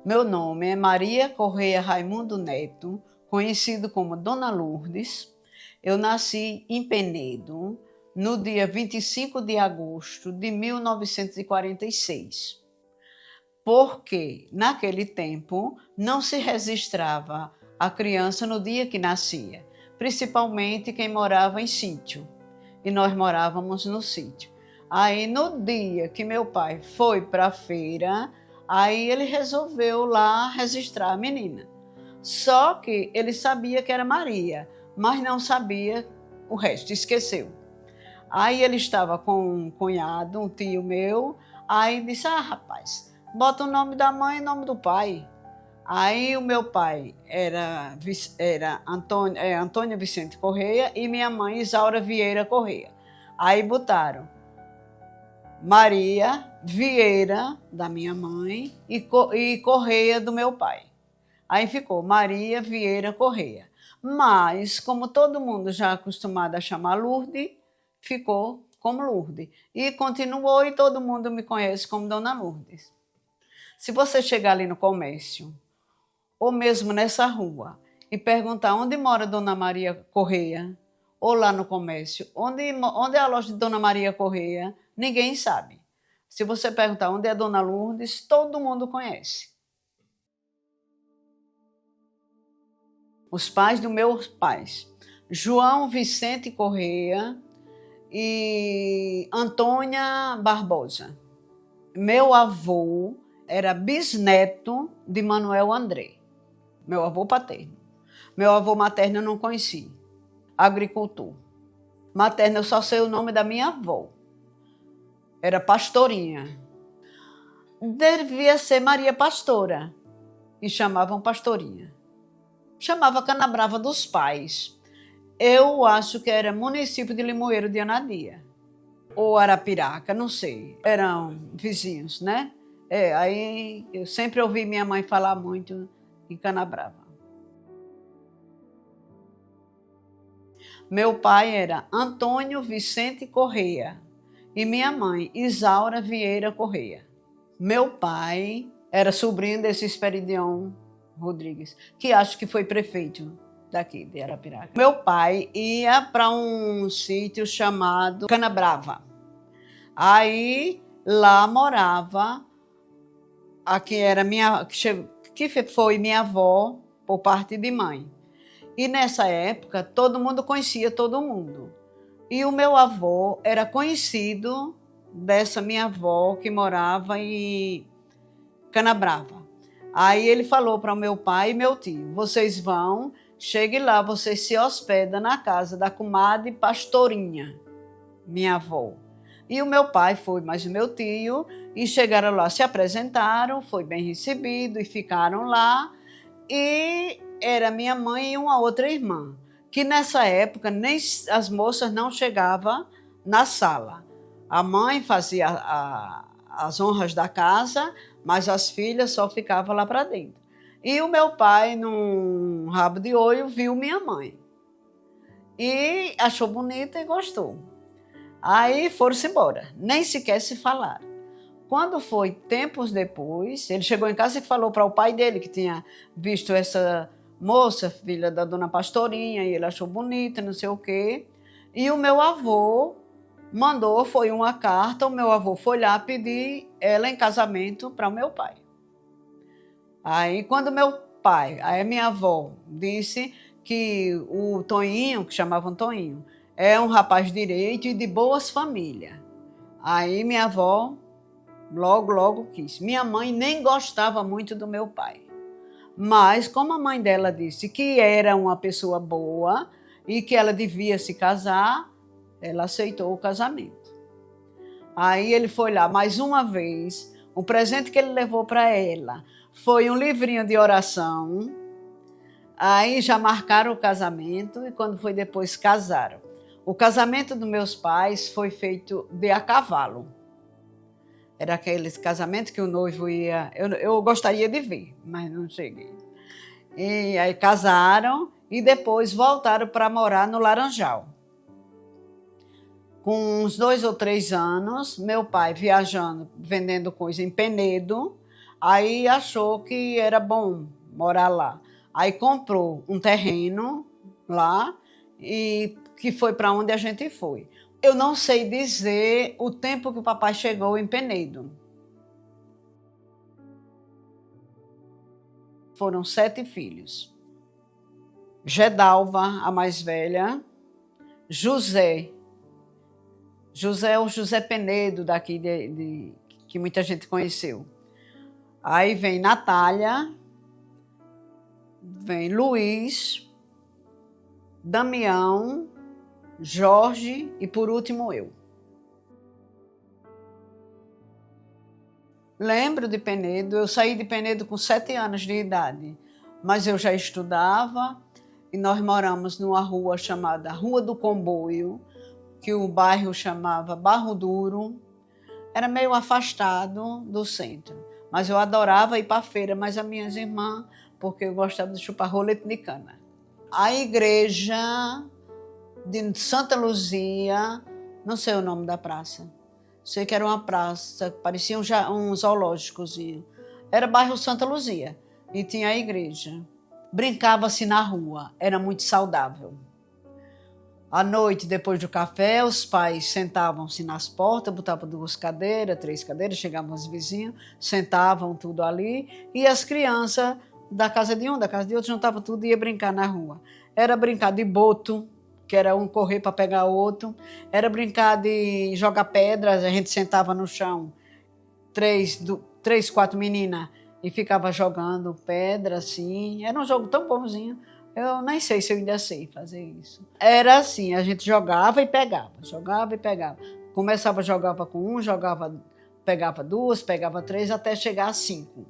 Meu nome é Maria Correia Raimundo Neto, conhecido como Dona Lourdes. Eu nasci em Penedo no dia 25 de agosto de 1946, porque naquele tempo não se registrava a criança no dia que nascia, principalmente quem morava em sítio, e nós morávamos no sítio. Aí no dia que meu pai foi para a feira, aí ele resolveu lá registrar a menina. Só que ele sabia que era Maria, mas não sabia o resto, esqueceu. Aí ele estava com um cunhado, um tio meu, aí disse, rapaz, bota o nome da mãe e o nome do pai. Aí o meu pai era Antônio Vicente Correia e minha mãe Isaura Vieira Correia. Aí botaram Maria Vieira, da minha mãe, e Correia, do meu pai. Aí ficou Maria Vieira Correia. Mas, como todo mundo já acostumado a chamar Lourdes, ficou como Lourdes. E continuou, e todo mundo me conhece como Dona Lourdes. Se você chegar ali no comércio, ou mesmo nessa rua, e perguntar onde mora Dona Maria Correia, ou lá no comércio, onde é a loja de Dona Maria Correia, ninguém sabe. Se você perguntar onde é Dona Lourdes, todo mundo conhece. Os pais dos meus pais, João Vicente Correia e Antônia Barbosa. Meu avô era bisneto de Manuel André, meu avô paterno. Meu avô materno eu não conheci, agricultor. Materno eu só sei o nome da minha avó, era Pastorinha. Devia ser Maria Pastora, e chamavam Pastorinha. Chamava Canabrava dos Pais. Eu acho que era município de Limoeiro de Anadia, ou Arapiraca, não sei. Eram vizinhos, né? Aí eu sempre ouvi minha mãe falar muito em Canabrava. Meu pai era Antônio Vicente Correia e minha mãe Isaura Vieira Correia. Meu pai era sobrinho desse Esperidião Rodrigues, que acho que foi prefeito daqui de Arapiraca. Meu pai ia para um sítio chamado Canabrava. Aí lá morava a que era que foi minha avó por parte de mãe. E nessa época todo mundo conhecia todo mundo. E o meu avô era conhecido dessa minha avó que morava em Canabrava. Aí ele falou para o meu pai e meu tio, vocês vão, chegue lá, vocês se hospedam na casa da comadre Pastorinha, minha avó. E o meu pai foi, mais o meu tio, e chegaram lá, se apresentaram, foi bem recebido e ficaram lá. E era minha mãe e uma outra irmã, que nessa época nem as moças não chegavam na sala. A mãe fazia as honras da casa, mas as filhas só ficavam lá para dentro. E o meu pai, num rabo de olho, viu minha mãe. E achou bonita e gostou. Aí foram-se embora, nem sequer se falaram. Quando foi tempos depois, ele chegou em casa e falou para o pai dele que tinha visto essa moça, filha da dona Pastorinha, e ele achou bonita, não sei o quê. E o meu avô mandou, foi uma carta, o meu avô foi lá pedir ela em casamento para o meu pai. Aí quando aí minha avó disse que o Toninho, que chamavam Toninho, é um rapaz direito e de boas famílias. Aí minha avó logo quis. Minha mãe nem gostava muito do meu pai. Mas como a mãe dela disse que era uma pessoa boa e que ela devia se casar, ela aceitou o casamento. Aí ele foi lá mais uma vez. O presente que ele levou para ela foi um livrinho de oração. Aí já marcaram o casamento e quando foi depois casaram. O casamento dos meus pais foi feito de a cavalo. Era aquele casamento que o noivo ia... Eu gostaria de ver, mas não cheguei. E aí casaram e depois voltaram para morar no Laranjal. Com uns 2 ou 3 anos, meu pai viajando, vendendo coisa em Penedo, Aí achou que era bom morar lá. Aí comprou um terreno lá e que foi para onde a gente foi. Eu não sei dizer o tempo que o papai chegou em Penedo. Foram 7 filhos. Gedalva, a mais velha, José é o José Penedo daqui que muita gente conheceu. Aí vem Natália, vem Luiz, Damião, Jorge e por último eu. Lembro de Penedo, eu saí de Penedo com 7 anos de idade, mas eu já estudava e nós moramos numa rua chamada Rua do Comboio, que o bairro chamava Barro Duro. Era meio afastado do centro, mas eu adorava ir para a feira, mas as minhas irmãs, porque eu gostava de chupar rolete de cana. A igreja de Santa Luzia, não sei o nome da praça, sei que era uma praça, parecia um zoológicozinho. Era bairro Santa Luzia e tinha a igreja. Brincava-se na rua, era muito saudável. À noite, depois do café, os pais sentavam-se nas portas, botavam 2 cadeiras, 3 cadeiras, chegavam os vizinhos, sentavam tudo ali e as crianças da casa de um, da casa de outro, juntavam tudo e ia brincar na rua. Era brincar de boto, que era um correr para pegar o outro. Era brincar de jogar pedras, a gente sentava no chão, 3, 4 meninas, e ficava jogando pedra assim. Era um jogo tão bonzinho. Eu nem sei se eu ainda sei fazer isso. Era assim, a gente jogava e pegava, jogava e pegava. Começava, jogava com um, pegava 2, pegava 3, até chegar a 5.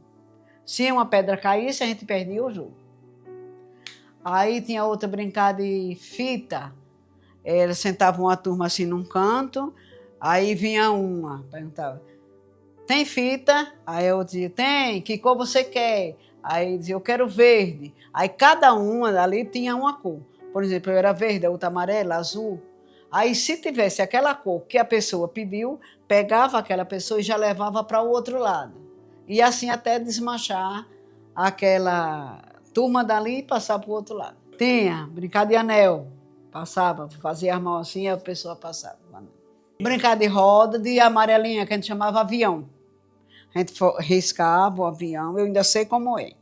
Se uma pedra caísse, a gente perdia o jogo. Aí tinha outra brincar de fita. Sentava uma turma assim num canto, aí vinha uma, perguntava, tem fita? Aí eu dizia, tem, que cor você quer? Aí dizia, eu quero verde. Aí cada uma ali tinha uma cor. Por exemplo, eu era verde, a outra amarela, azul. Aí se tivesse aquela cor que a pessoa pediu, pegava aquela pessoa e já levava para o outro lado. E assim até desmanchar aquela turma dali e passar para o outro lado. Tinha brincar de anel. Passava, fazia as mãos assim e a pessoa passava. Brincar de roda, de amarelinha, que a gente chamava avião. A gente riscava o avião, eu ainda sei como é.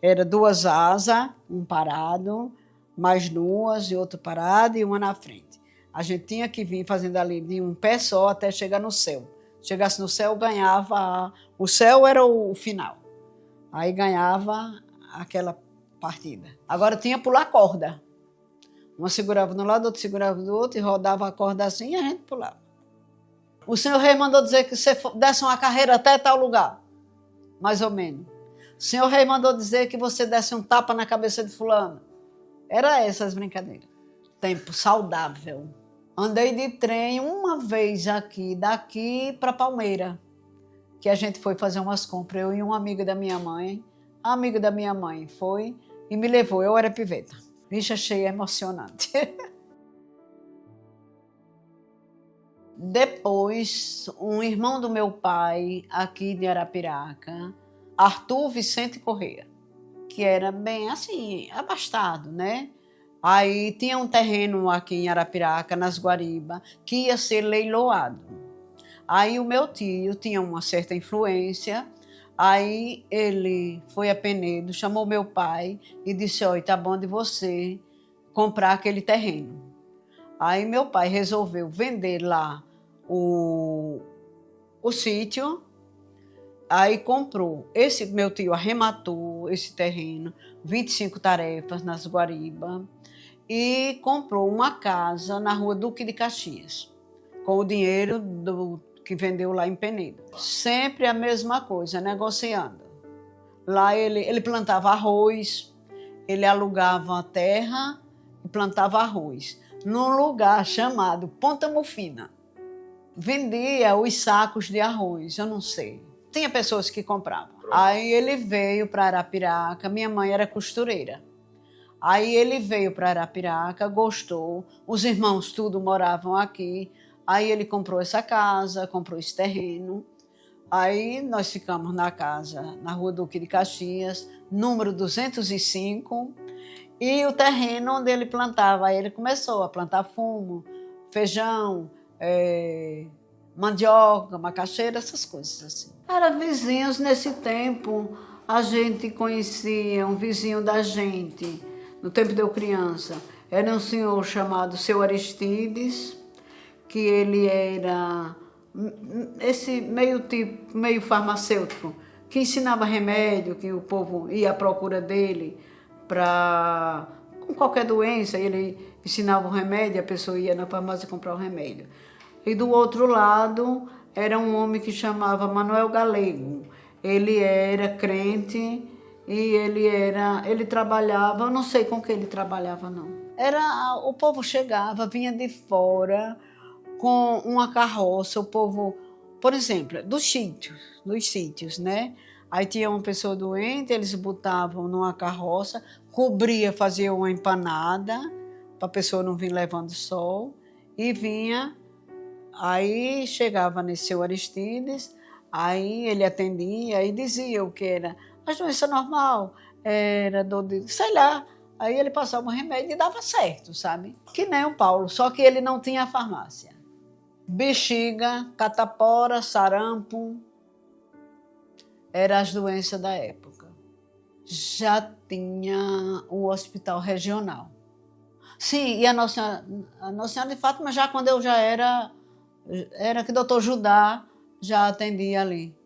Era 2 asas, um parado, mais 2 e outro parado e uma na frente. A gente tinha que vir fazendo ali de um pé só até chegar no céu. Chegasse no céu, ganhava. O céu era o final. Aí ganhava aquela partida. Agora tinha pular corda. Uma segurava de um lado, outra segurava do outro e rodava a corda assim e a gente pulava. O senhor rei mandou dizer que você desse uma carreira até tal lugar, mais ou menos. O senhor rei mandou dizer que você desse um tapa na cabeça de fulano. Era essas brincadeiras. Tempo saudável. Andei de trem uma vez daqui para Palmeira, que a gente foi fazer umas compras, eu e um amigo da minha mãe. A amiga da minha mãe foi e me levou, eu era piveta. Vixe, achei emocionante. Depois, um irmão do meu pai, aqui de Arapiraca, Arthur Vicente Correia, que era bem assim, abastado, né? Aí tinha um terreno aqui em Arapiraca, nas Guaribas, que ia ser leiloado. Aí o meu tio tinha uma certa influência, aí ele foi a Penedo, chamou meu pai e disse, olha, tá bom de você comprar aquele terreno. Aí meu pai resolveu vender lá o sítio, aí comprou. Esse meu tio arrematou esse terreno, 25 tarefas nas Guaribas, e comprou uma casa na rua Duque de Caxias, com o dinheiro que vendeu lá em Penedo. Sempre a mesma coisa, negociando. Lá ele plantava arroz, ele alugava a terra e plantava arroz, num lugar chamado Ponta Mufina. Vendia os sacos de arroz, eu não sei. Tinha pessoas que compravam. Aí ele veio para Arapiraca, minha mãe era costureira. Aí ele veio para Arapiraca, gostou, os irmãos tudo moravam aqui. Aí ele comprou essa casa, comprou esse terreno. Aí nós ficamos na casa, na Rua Duque de Caxias, número 205, e o terreno onde ele plantava. Aí ele começou a plantar fumo, feijão, mandioca, macaxeira, essas coisas assim. Eram vizinhos nesse tempo. A gente conhecia um vizinho da gente, no tempo de eu criança. Era um senhor chamado Seu Aristides, que ele era esse meio farmacêutico, que ensinava remédio, que o povo ia à procura dele com qualquer doença. Ele ensinava o remédio, a pessoa ia na farmácia comprar o remédio. E do outro lado era um homem que chamava Manuel Galego. Ele era crente e ele trabalhava, eu não sei com que ele trabalhava não. O povo chegava, vinha de fora com uma carroça, o povo, por exemplo, dos sítios, né? Aí tinha uma pessoa doente, eles botavam numa carroça, cobria, fazia uma empanada, para a pessoa não vir levando sol, e vinha, aí chegava nesse Seu Aristides, aí ele atendia e dizia o que era. A doença normal era dor de, sei lá, aí ele passava um remédio e dava certo, sabe? Que nem o Paulo, só que ele não tinha farmácia. Bexiga, catapora, sarampo, eram as doenças da época. Já tinha o hospital regional. Sim, e a Nossa Senhora de Fátima, já quando eu já era que o doutor Judá já atendia ali.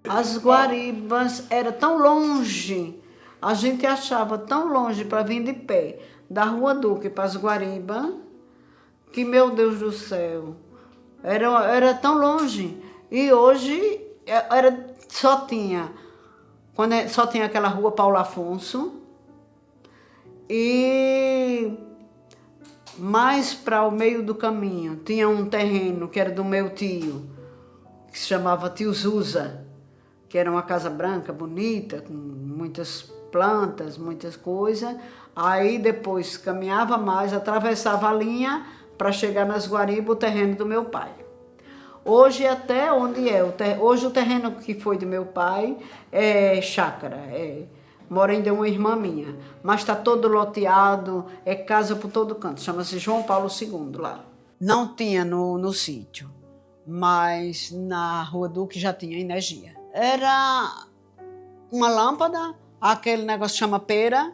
As Guaribas era tão longe, a gente achava tão longe para vir de pé, da Rua Duque para as Guaribas, que, meu Deus do céu, era tão longe. E hoje só tinha aquela Rua Paulo Afonso, e mais para o meio do caminho tinha um terreno que era do meu tio, que se chamava Tio Zusa, que era uma casa branca, bonita, com muitas plantas, muitas coisas. Aí depois caminhava mais, atravessava a linha para chegar nas Guaribas, o terreno do meu pai. Hoje até onde hoje o terreno que foi do meu pai é chácara, mora ainda uma irmã minha, mas está todo loteado, é casa por todo canto, chama-se João Paulo II lá. Não tinha no sítio, mas na Rua Duque já tinha energia. Era uma lâmpada, aquele negócio que chama pera,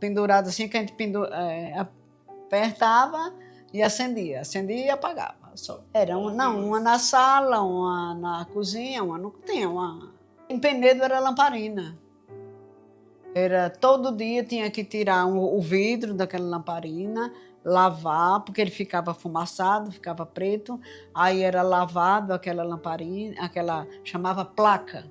pendurado assim, que a gente apertava e acendia e apagava. Só. Era uma na sala, uma na cozinha, uma não tinha uma. Em Penedo era lamparina. Todo dia tinha que tirar o vidro daquela lamparina, lavar, porque ele ficava fumaçado, ficava preto. Aí era lavado aquela lamparina, chamava placa.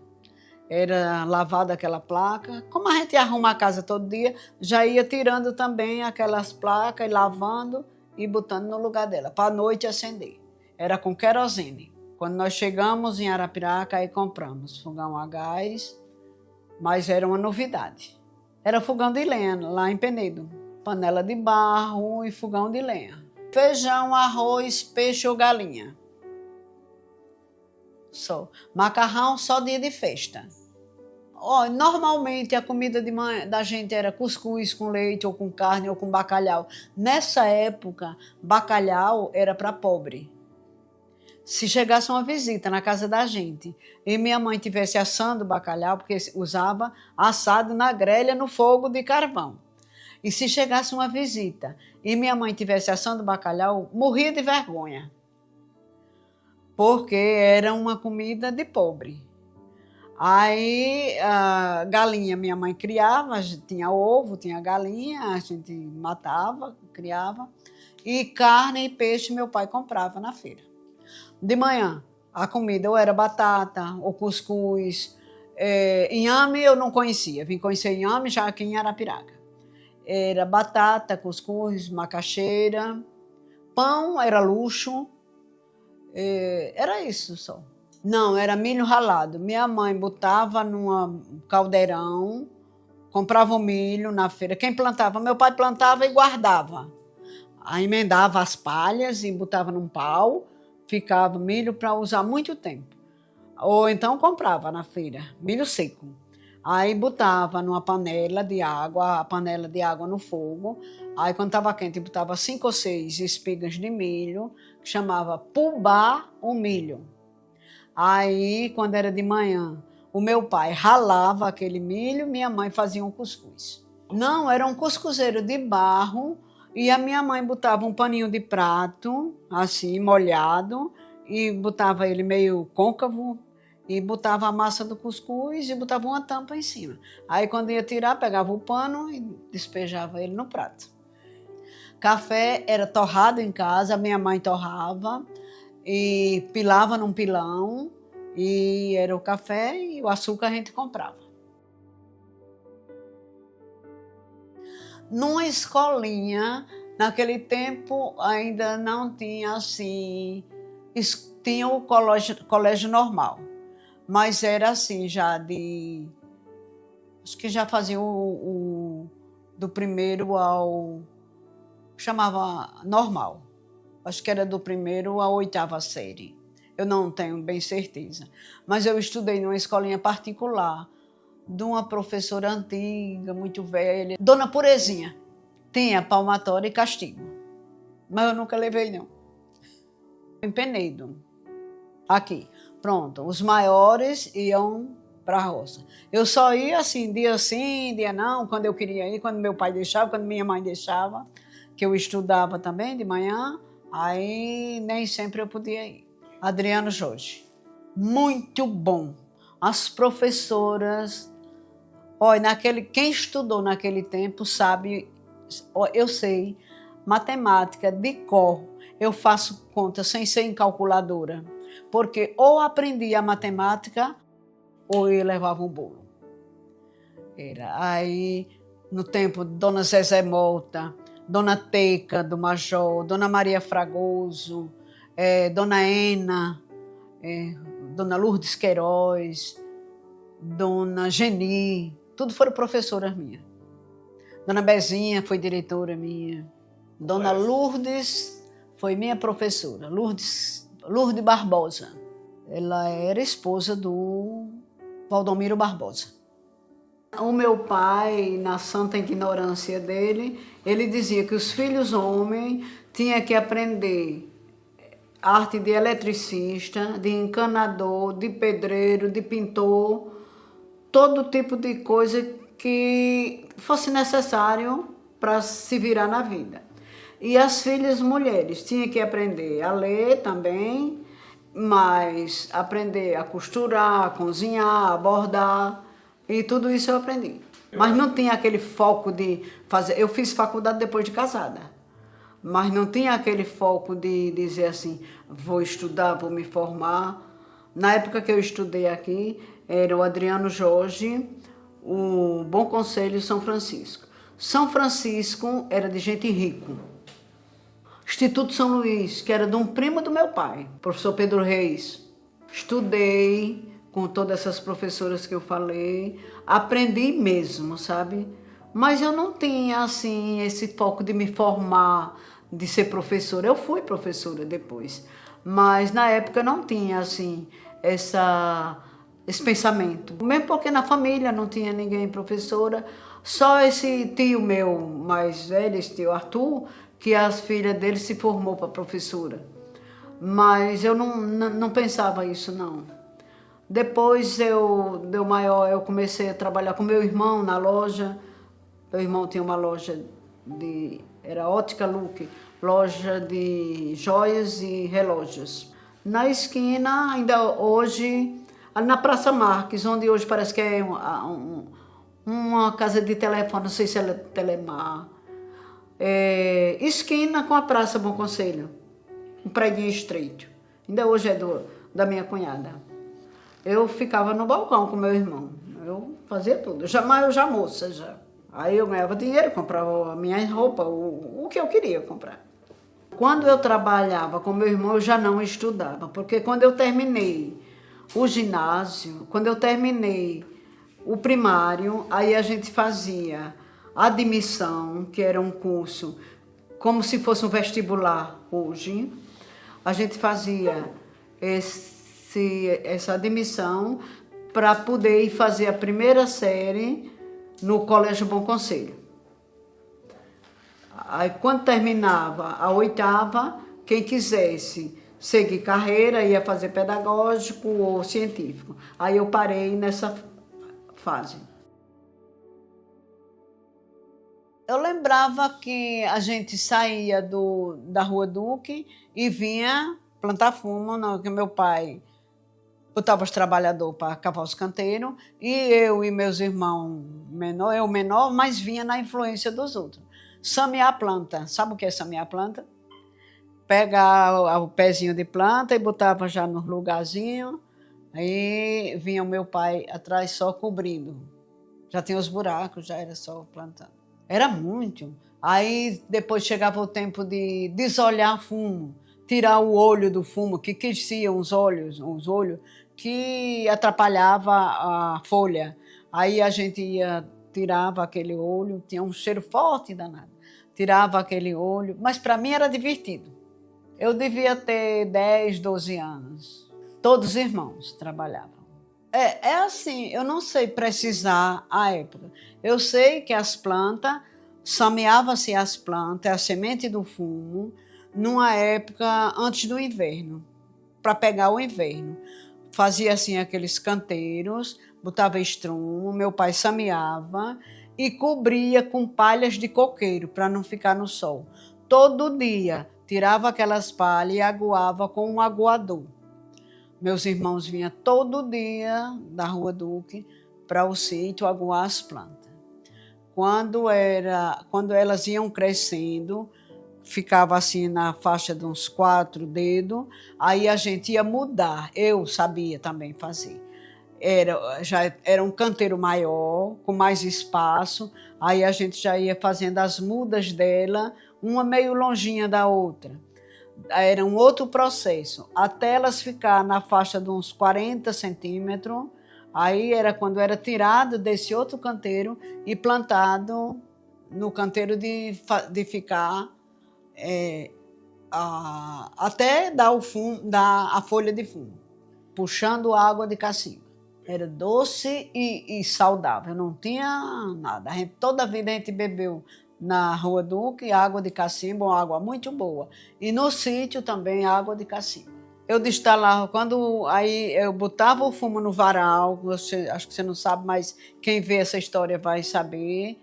Era lavada aquela placa. Como a gente arruma a casa todo dia, já ia tirando também aquelas placas e lavando e botando no lugar dela, para a noite acender. Era com querosene. Quando nós chegamos em Arapiraca, aí compramos fogão a gás, mas era uma novidade. Era fogão de lenha, lá em Penedo. Panela de barro e fogão de lenha. Feijão, arroz, peixe ou galinha. Só. Macarrão só dia de festa. Normalmente a comida de manhã da gente era cuscuz com leite ou com carne ou com bacalhau. Nessa época, bacalhau era para pobre. Se chegasse uma visita na casa da gente e minha mãe estivesse assando bacalhau, porque usava assado na grelha no fogo de carvão. E se chegasse uma visita e minha mãe estivesse assando bacalhau, morria de vergonha. Porque era uma comida de pobre. Aí a galinha minha mãe criava, tinha ovo, tinha galinha, a gente matava, criava. E carne e peixe meu pai comprava na feira. De manhã, a comida ou era batata, ou cuscuz. Inhame eu não conhecia, vim conhecer inhame já aqui em Arapiraca. Era batata, cuscuz, macaxeira, pão era luxo, era isso só. Não, era milho ralado. Minha mãe botava num caldeirão, comprava o milho na feira. Quem plantava? Meu pai plantava e guardava. Aí emendava as palhas e botava num pau, ficava milho para usar muito tempo. Ou então comprava na feira, milho seco. Aí botava numa panela de água, a panela de água no fogo. Aí quando estava quente, botava 5 ou 6 espigas de milho, que chamava pubá o milho. Aí, quando era de manhã, o meu pai ralava aquele milho, minha mãe fazia um cuscuz. Não, era um cuscuzeiro de barro, e a minha mãe botava um paninho de prato, assim, molhado, e botava ele meio côncavo, e botava a massa do cuscuz e botava uma tampa em cima. Aí, quando ia tirar, pegava o pano e despejava ele no prato. Café era torrado em casa, a minha mãe torrava, e pilava num pilão, e era o café e o açúcar a gente comprava. Numa escolinha, naquele tempo ainda não tinha assim, tinha o colégio normal, mas era assim já acho que já fazia do primeiro ao, chamava normal. Acho que era do primeiro à 8ª série. Eu não tenho bem certeza. Mas eu estudei numa escolinha particular de uma professora antiga, muito velha, Dona Purezinha. Tinha palmatória e castigo. Mas eu nunca levei, não. Em Penedo. Aqui. Pronto. Os maiores iam para a roça. Eu só ia assim, dia não, quando eu queria ir, quando meu pai deixava, quando minha mãe deixava, que eu estudava também de manhã. Aí nem sempre eu podia ir. Adriano Jorge, muito bom. As professoras, olha, quem estudou naquele tempo sabe, eu sei, matemática de cor, eu faço conta sem ser em calculadora, porque ou aprendia a matemática ou eu levava um bolo. Aí, no tempo de Dona Zezé Mota, Dona Teca do Major, Dona Maria Fragoso, Dona Ena, Dona Lourdes Queiroz, Dona Geni, tudo foram professoras minhas. Dona Bezinha foi diretora minha. Dona Lourdes foi minha professora, Lourdes Barbosa. Ela era esposa do Valdomiro Barbosa. O meu pai, na santa ignorância dele, ele dizia que os filhos homens tinham que aprender arte de eletricista, de encanador, de pedreiro, de pintor, todo tipo de coisa que fosse necessário para se virar na vida. E as filhas mulheres tinham que aprender a ler também, mas aprender a costurar, a cozinhar, a bordar. E tudo isso eu aprendi. Mas não tinha aquele foco de fazer... Eu fiz faculdade depois de casada. Mas não tinha aquele foco de dizer assim, vou estudar, vou me formar. Na época que eu estudei aqui, era o Adriano Jorge, o Bom Conselho São Francisco. São Francisco era de gente rico. Instituto São Luís, que era de um primo do meu pai, professor Pedro Reis. Estudei com todas essas professoras que eu falei, aprendi mesmo, sabe? Mas eu não tinha, assim, esse foco de me formar, de ser professora. Eu fui professora depois, mas na época eu não tinha, assim, esse pensamento. Mesmo porque na família não tinha ninguém professora, só esse tio meu mais velho, esse tio Arthur, que as filhas dele se formou para professora. Mas eu não pensava isso, não. Depois, deu maior, eu comecei a trabalhar com meu irmão na loja. Meu irmão tinha uma loja era Ótica Luque, loja de joias e relógios. Na esquina, ainda hoje, ali na Praça Marques, onde hoje parece que é uma casa de telefone, não sei se é Telemar. Esquina com a Praça Bom Conselho, um prédio estreito. Ainda hoje é da minha cunhada. Eu ficava no balcão com meu irmão, eu fazia tudo, mas eu já moça já. Aí eu ganhava dinheiro, comprava a minha roupa, o que eu queria comprar. Quando eu trabalhava com meu irmão, eu já não estudava, porque quando eu terminei o ginásio, quando eu terminei o primário, aí a gente fazia admissão, que era um curso como se fosse um vestibular hoje. A gente fazia essa admissão para poder ir fazer a primeira série no Colégio Bom Conselho. Aí, quando terminava a 8ª, quem quisesse seguir carreira ia fazer pedagógico ou científico. Aí eu parei nessa fase. Eu lembrava que a gente saía da Rua Duque e vinha plantar fumo, que meu pai botava os trabalhadores para cavar os canteiros, e eu e meus irmãos menor, eu menor, mas vinha na influência dos outros. Samear planta. Sabe o que é samear planta? Pegar o pezinho de planta e botava já no lugarzinho, aí vinha o meu pai atrás só cobrindo. Já tinha os buracos, já era só plantando. Era muito. Aí depois chegava o tempo de desolhar fumo, tirar o olho do fumo, que cresciam os olhos que atrapalhava a folha. Aí a gente tirava aquele olho, tinha um cheiro forte danado. Tirava aquele olho, mas para mim era divertido. Eu devia ter 10, 12 anos. Todos os irmãos trabalhavam. É assim, eu não sei precisar a época. Eu sei que as plantas, sameava-se as plantas, a semente do fumo, numa época antes do inverno, para pegar o inverno. Fazia assim aqueles canteiros, botava estrumo, meu pai sameava e cobria com palhas de coqueiro para não ficar no sol. Todo dia tirava aquelas palhas e aguava com um aguador. Meus irmãos vinham todo dia da Rua Duque para o sítio aguar as plantas. Quando elas iam crescendo, ficava assim na faixa de uns 4 dedos, aí a gente ia mudar. Eu sabia também fazer. Já era um canteiro maior, com mais espaço, aí a gente já ia fazendo as mudas dela, uma meio longinha da outra. Era um outro processo, até elas ficar na faixa de uns 40 centímetros, aí era quando era tirado desse outro canteiro e plantado no canteiro de ficar até dar a folha de fumo, puxando água de cacimba. Era doce e saudável, não tinha nada. Toda a vida a gente bebeu na Rua Duque água de cacimba, uma água muito boa. E no sítio também água de cacimba. Eu destalava, aí eu botava o fumo no varal, acho que você não sabe, mas quem vê essa história vai saber.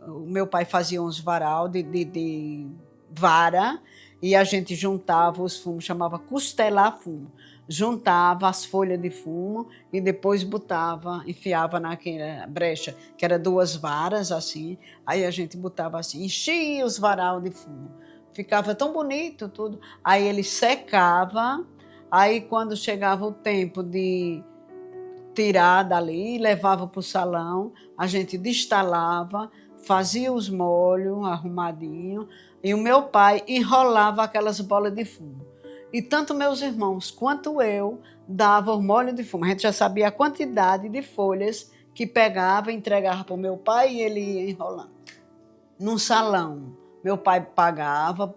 O meu pai fazia uns varal de vara e a gente juntava os fumos, chamava costelar fumo. Juntava as folhas de fumo e depois enfiava naquela brecha, que era 2 varas assim, aí a gente botava assim, enchia os varal de fumo. Ficava tão bonito tudo. Aí ele secava, aí quando chegava o tempo de tirar dali, levava para o salão, a gente destalava, fazia os molhos arrumadinho e o meu pai enrolava aquelas bolas de fumo. E tanto meus irmãos quanto eu dava o molho de fumo. A gente já sabia a quantidade de folhas que pegava, entregava para o meu pai e ele ia enrolando. Num salão, meu pai pagava,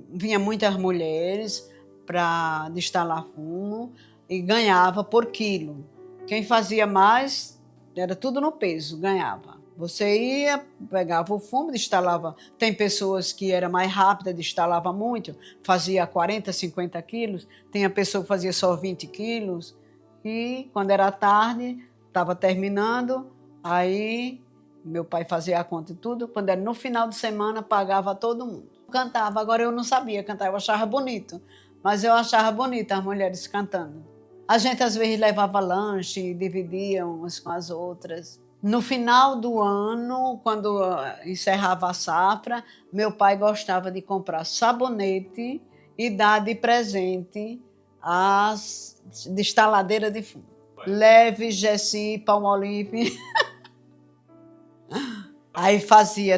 vinha muitas mulheres para destalar fumo e ganhava por quilo. Quem fazia mais, era tudo no peso, ganhava. Você ia, pegava o fumo, destalava. Tem pessoas que era mais rápida, destalava muito, fazia 40, 50 quilos. Tem a pessoa que fazia só 20 quilos. E quando era tarde, estava terminando, aí meu pai fazia a conta e tudo. Quando era no final de semana, pagava todo mundo. Cantava, agora eu não sabia cantar, eu achava bonito. Mas eu achava bonito as mulheres cantando. A gente às vezes levava lanche, dividia umas com as outras. No final do ano, quando encerrava a safra, meu pai gostava de comprar sabonete e dar de presente as destaladeiras de fumo. Leve, Gessi, Palmolive. Aí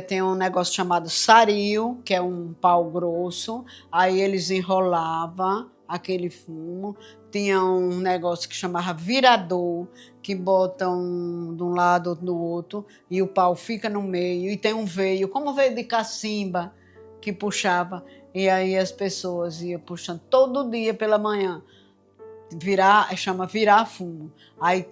tem um negócio chamado saril, que é um pau grosso, aí eles enrolavam aquele fumo. Tinha um negócio que chamava virador, que botam de um lado ou do outro, e o pau fica no meio, e tem um veio, como veio de cacimba, que puxava, e aí as pessoas iam puxando todo dia pela manhã. Chama virar fumo. Aí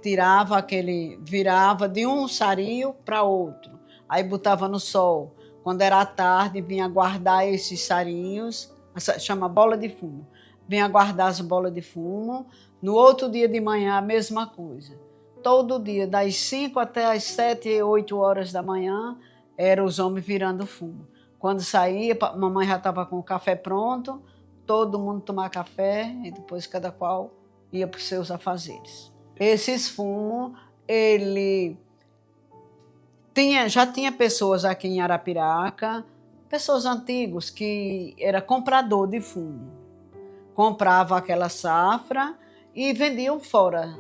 virava de um sario para outro. Aí botava no sol. Quando era à tarde, vinha guardar esses sarinhos, chama bola de fumo. Vinha guardar as bolas de fumo. No outro dia de manhã, a mesma coisa. Todo dia, das 5 até as 7, 8 horas da manhã, eram os homens virando fumo. Quando saía, a mamãe já estava com o café pronto, todo mundo tomar café, e depois cada qual ia para os seus afazeres. Esses fumos, já tinha pessoas aqui em Arapiraca, pessoas antigas que era comprador de fumo. Comprava aquela safra e vendiam fora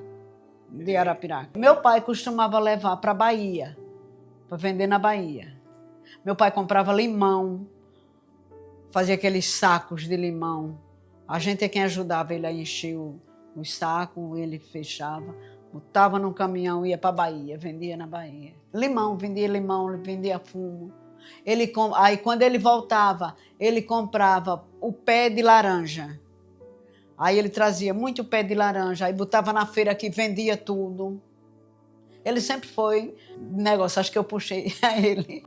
de Arapiraca. Meu pai costumava levar para a Bahia, para vender na Bahia. Meu pai comprava limão, fazia aqueles sacos de limão. A gente é quem ajudava ele a encher os sacos, ele fechava, botava num caminhão, ia para a Bahia, vendia na Bahia. Limão, vendia fumo. Aí quando ele voltava, ele comprava o pé de laranja. Aí ele trazia muito pé de laranja, aí botava na feira aqui, vendia tudo. Ele sempre foi negócio, acho que eu puxei a ele.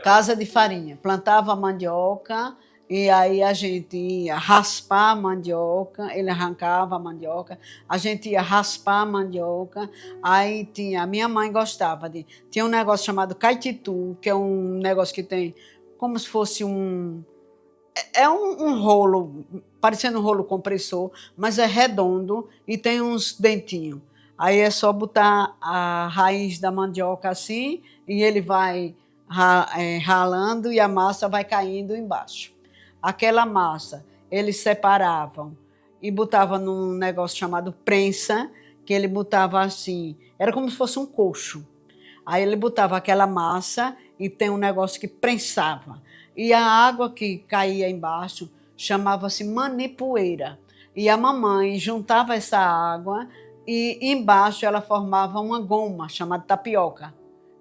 Casa de farinha, plantava a mandioca, e aí a gente ia raspar a mandioca, ele arrancava a mandioca, a gente ia raspar a mandioca, aí a minha mãe gostava tinha um negócio chamado caititu, que é um negócio que tem como se fosse um rolo, parecendo um rolo compressor, mas é redondo e tem uns dentinhos. Aí é só botar a raiz da mandioca assim, e ele vai ralando e a massa vai caindo embaixo. Aquela massa, eles separavam e botavam num negócio chamado prensa, que ele botava assim, era como se fosse um coxo. Aí ele botava aquela massa e tem um negócio que prensava. E a água que caía embaixo chamava-se manipoeira. E a mamãe juntava essa água e embaixo ela formava uma goma chamada tapioca,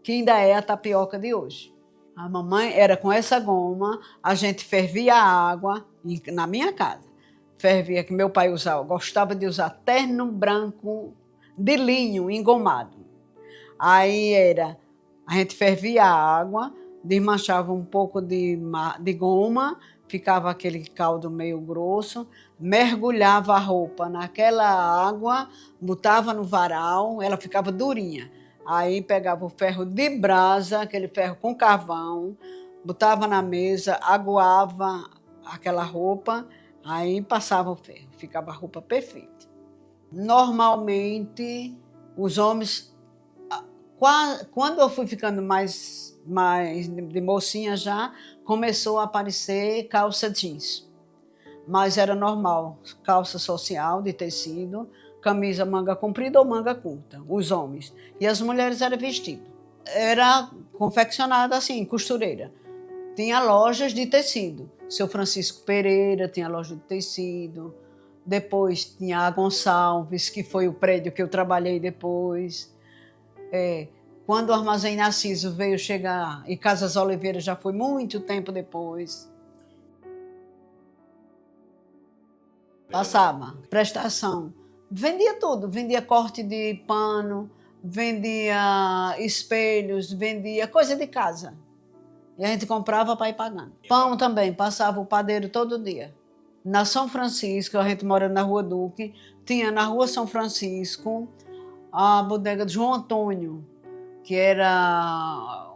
que ainda é a tapioca de hoje. A mamãe era com essa goma, a gente fervia a água, na minha casa, fervia, que meu pai gostava de usar terno branco de linho engomado. Aí a gente fervia a água, desmanchava um pouco de goma, ficava aquele caldo meio grosso, mergulhava a roupa naquela água, botava no varal, ela ficava durinha. Aí pegava o ferro de brasa, aquele ferro com carvão, botava na mesa, aguava aquela roupa, aí passava o ferro, ficava a roupa perfeita. Normalmente, os homens, quando eu fui ficando mais de mocinha já, começou a aparecer calça jeans. Mas era normal, calça social de tecido, camisa manga comprida ou manga curta, os homens. E as mulheres eram vestido. Era confeccionada assim, costureira. Tinha lojas de tecido. Seu Francisco Pereira tinha loja de tecido. Depois tinha a Gonçalves, que foi o prédio que eu trabalhei depois. Quando o Armazém Narciso veio chegar, e Casas Oliveira já foi muito tempo depois. Passava, prestação. Vendia tudo, vendia corte de pano, vendia espelhos, vendia coisa de casa. E a gente comprava para ir pagando. Pão também, passava o padeiro todo dia. Na São Francisco, a gente mora na Rua Duque, tinha na Rua São Francisco a bodega de João Antônio, que era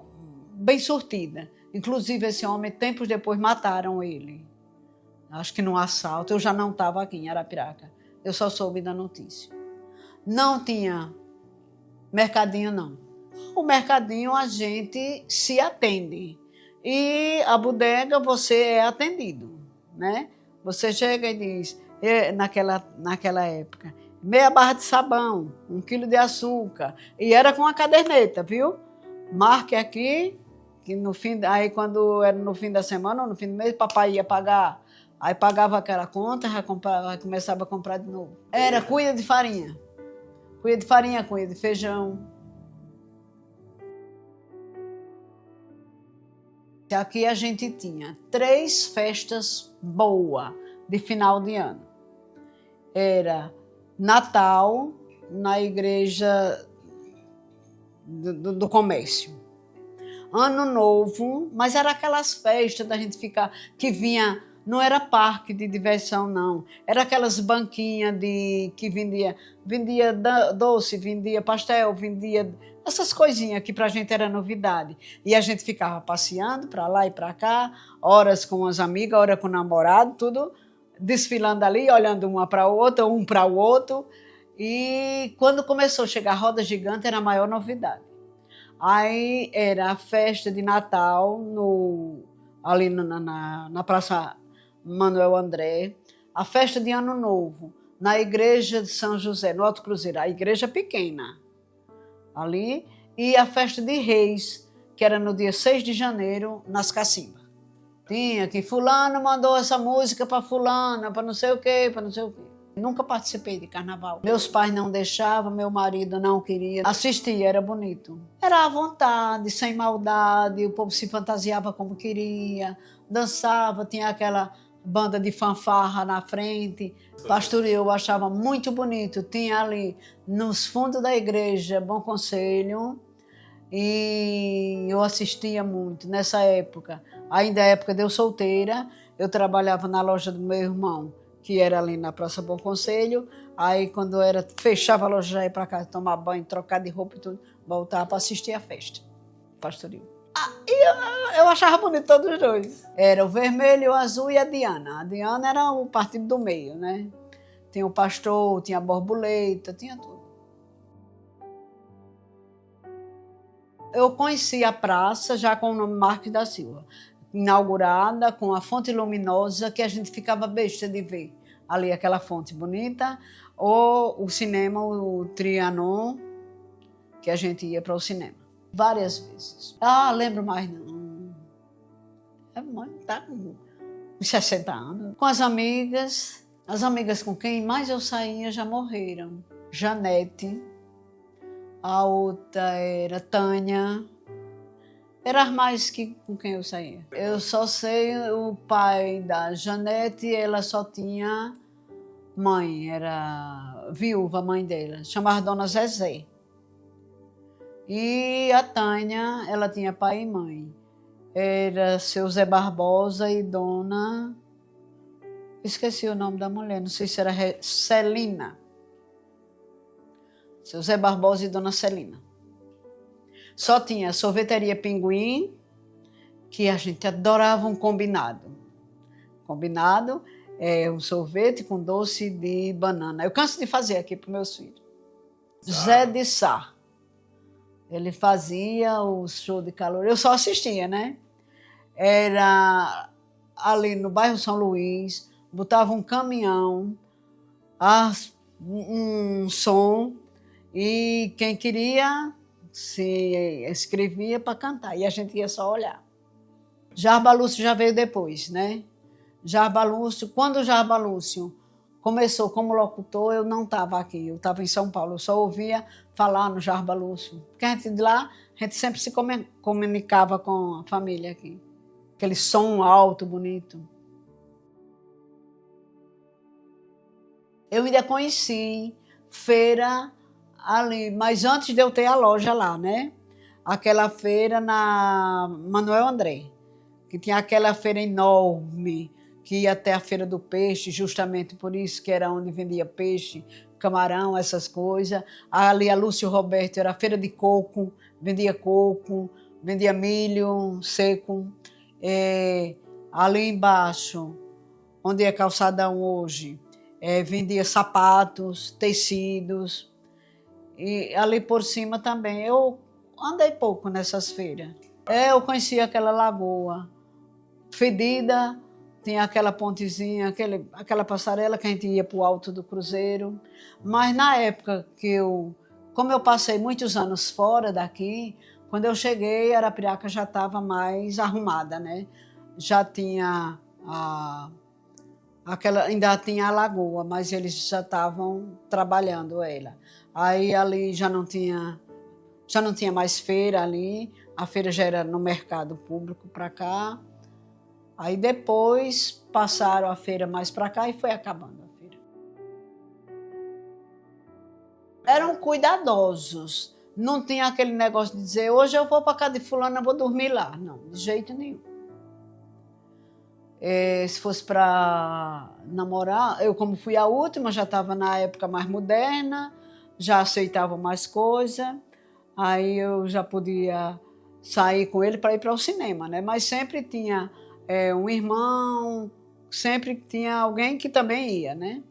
bem sortida. Inclusive, esse homem, tempos depois, mataram ele. Acho que num assalto. Eu já não estava aqui em Arapiraca. Eu só soube da notícia. Não tinha mercadinho, não. O mercadinho a gente se atende. E a bodega você é atendido, né? Você chega e diz, naquela época, meia barra de sabão, 1 quilo de açúcar. E era com a caderneta, viu? Marque aqui, que no fim, aí quando era no fim da semana ou no fim do mês, papai ia pagar Aí pagava aquela conta, já comprava, começava a comprar de novo. Era cuia de farinha. Cuia de farinha, cuia de feijão. Aqui a gente tinha 3 festas boas de final de ano. Era Natal, na igreja do comércio. Ano Novo, mas era aquelas festas da gente ficar, que vinha, não era parque de diversão, não. Era aquelas banquinhas que vendia doce, vendia pastel, vendia essas coisinhas que pra gente era novidade. E a gente ficava passeando para lá e para cá, horas com as amigas, horas com o namorado, tudo desfilando ali, olhando uma para outra, um para o outro. E quando começou a chegar a roda gigante, era a maior novidade. Aí era a festa de Natal ali na Praça Manuel André, a festa de Ano Novo na igreja de São José, no Alto Cruzeiro, a igreja pequena ali, e a festa de Reis, que era no dia 6 de janeiro, nas Cacimbas. Tinha que fulano mandou essa música para fulana, para não sei o quê, para não sei o quê. Nunca participei de carnaval. Meus pais não deixavam, meu marido não queria. Assistia, era bonito. Era à vontade, sem maldade, o povo se fantasiava como queria, dançava, tinha aquela banda de fanfarra na frente. Pastoreio eu achava muito bonito. Tinha ali, nos fundos da igreja, Bom Conselho, e eu assistia muito nessa época. Ainda é época de eu solteira, eu trabalhava na loja do meu irmão, que era ali na Praça Bom Conselho. Aí quando fechava a loja, já ia para casa tomar banho, trocar de roupa e tudo, voltava para assistir a festa, pastoril. E eu achava bonito todos os dois. Era o vermelho, o azul e a Diana. A Diana era o partido do meio, né? Tinha o pastor, tinha a borboleta, tinha tudo. Eu conheci a praça já com o nome Marques da Silva, inaugurada com a fonte luminosa, que a gente ficava besta de ver ali aquela fonte bonita, ou o cinema, o Trianon, que a gente ia para o cinema várias vezes. Lembro mais não. A mãe está com uns 60 anos. Com as amigas com quem mais eu saía já morreram. Janete, a outra era Tânia. Era mais que com quem eu saía. Eu só sei o pai da Janete, ela só tinha mãe, era viúva a mãe dela, chamava Dona Zezé. E a Tânia, ela tinha pai e mãe. Era seu Zé Barbosa e Dona... Esqueci o nome da mulher, não sei se era Celina. Seu Zé Barbosa e Dona Celina. Só tinha a sorveteria Pinguim, que a gente adorava um combinado. Combinado é um sorvete com doce de banana. Eu canso de fazer aqui para meus filhos. Zé de Sá. Ele fazia o show de calor. Eu só assistia, né? Era ali no bairro São Luís, botava um caminhão, um som, e quem queria se inscrevia para cantar, e a gente ia só olhar. Jarba Lúcio já veio depois, né? Jarba Lúcio, quando o Jarba Lúcio começou como locutor, eu não estava aqui, eu estava em São Paulo, eu só ouvia falar no Jarba Lúcio. Porque a gente de lá, a gente sempre se comunicava com a família aqui. Aquele som alto, bonito. Eu ainda conheci feira ali, mas antes de eu ter a loja lá, né? Aquela feira na Manuel André, que tinha aquela feira enorme, que ia até a Feira do Peixe, justamente por isso que era onde vendia peixe, camarão, essas coisas. Ali a Lúcio Roberto era a feira de coco, vendia milho seco. Ali embaixo, onde é Calçadão hoje, vendia sapatos, tecidos. E ali por cima também. Eu andei pouco nessas feiras. Eu conheci aquela lagoa fedida, tinha aquela pontezinha, aquela passarela que a gente ia para o alto do Cruzeiro. Mas na época como eu passei muitos anos fora daqui, quando eu cheguei, Arapiraca já estava mais arrumada, né? Já tinha aquela, ainda tinha a lagoa, mas eles já estavam trabalhando ela. Aí ali já não tinha mais feira ali, a feira já era no mercado público para cá. Aí depois passaram a feira mais para cá e foi acabando a feira. Eram cuidadosos, não tinha aquele negócio de dizer hoje eu vou para casa de fulano, eu vou dormir lá. Não, de jeito nenhum. Se fosse para namorar, eu como fui a última, já estava na época mais moderna, já aceitava mais coisa, aí eu já podia sair com ele para ir para o cinema, né? Mas sempre tinha um irmão, sempre tinha alguém que também ia, né?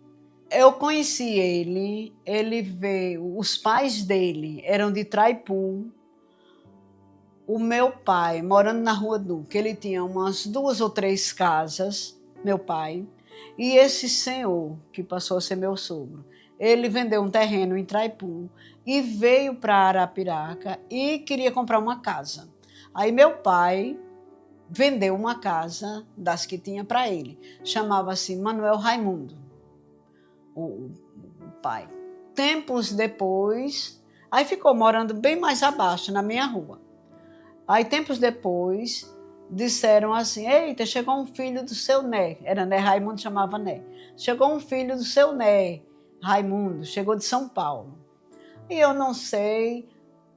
Eu conheci ele veio, os pais dele eram de Traipu. O meu pai, morando na Rua Duque, ele tinha umas 2 ou 3 casas, meu pai, e esse senhor, que passou a ser meu sogro, ele vendeu um terreno em Traipu e veio para Arapiraca e queria comprar uma casa. Aí meu pai vendeu uma casa das que tinha para ele, chamava-se Manuel Raimundo, o pai. Tempos depois, aí ficou morando bem mais abaixo, na minha rua. Aí, tempos depois, disseram assim, eita, chegou um filho do seu Né. Era Né Raimundo, chamava Né. Chegou um filho do seu Né, Raimundo, chegou de São Paulo. E eu não sei